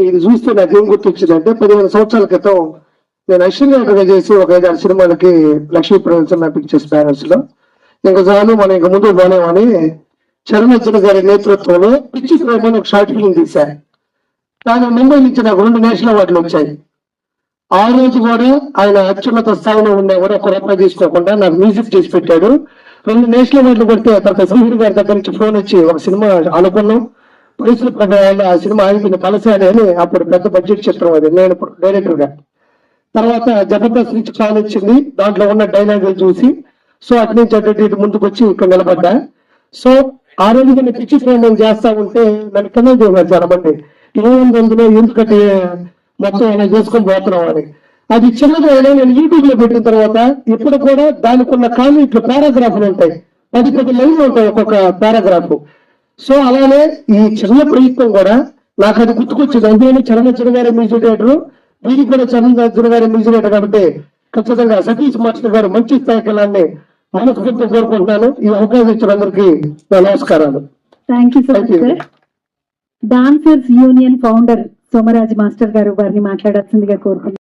ఇది చూస్తే నాకేం గుర్తొచ్చిందంటే 15 సంవత్సరాల క్రితం నేను అసిస్టెంట్ చేసి ఒక 5-6 సినిమాలకి లక్ష్మీ ప్రొడక్షన్ పిక్చర్స్ బ్యానర్స్ లో ఇంకా చాలు మనం ఇంక ముందు పోనేమని చరణ్ గారి నేతృత్వంలో పిచ్చి ప్రేమ ఒక షార్ట్ ఫిల్మ్ తీశారు. దాని ముంబై నుంచి నాకు 2 నేషనల్ అవార్డులు వచ్చాయి. ఆ రోజు కూడా ఆయన అత్యున్నత స్థాయిలో ఉండే కూడా ఒక రూపాయి తీసుకోకుండా నాకు మ్యూజిక్ చేసి పెట్టాడు. 2 నేషనల్ అవార్డులు కొడితే తర్వాత సమీర్ గారి దగ్గర నుంచి ఫోన్ వచ్చి ఒక సినిమా అనుకున్నాం, పరిస్థితుల ప్రకారం ఆ సినిమా ఆగిపోయిన కలసాని అని అప్పుడు పెద్ద బడ్జెట్ చిత్రం అది, నేను ఇప్పుడు డైరెక్టర్ గా. తర్వాత జబర్దస్త్ నుంచి కాల్ వచ్చింది, దాంట్లో ఉన్న డైలాగులు చూసి సో అటు నుంచి అటు ముందుకు వచ్చి ఇక్కడ నిలబడ్డా. సో ఆ రోజు నేను పిచ్చి ట్రైనింగ్ చేస్తా ఉంటే నన్ను కింద చేయలేదు చాలా మంది, ఏముంది అందులో ఎందుకంటే మొత్తం అలా చేసుకొని పోతున్నాం అని. అది చిన్నగా నేను యూట్యూబ్ లో పెట్టిన తర్వాత ఇప్పుడు కూడా దానికి ఉన్న కామెంట్లు పారాగ్రాఫ్లు ఉంటాయి, 10 లైన్లు ఉంటాయి ఒక్కొక్క పారాగ్రాఫ్. సో అలానే ఈ చిన్న ప్రయత్నం కూడా నాకు అది గుర్తుకొచ్చింది. అందులోనే చరణ్ గారి మ్యూజిక్ డైరెక్టర్, వీరికి కూడా చరణ్ గారి మ్యూజిక్ డైరెక్టర్ కాబట్టి ఖచ్చితంగా సతీష్ మాస్టర్ గారు మంచి స్థాయికి వెళ్ళాలని మనస్ఫూర్తిగా కోరుకుంటున్నాను. ఈ అవకాశం ఇచ్చిన అందరికీ నా నమస్కారాలు. Thank you sir. Dancers union founder Somaraj master గారు వారిని మాట్లాడాల్సిందిగా కోరుకుంటున్నాను.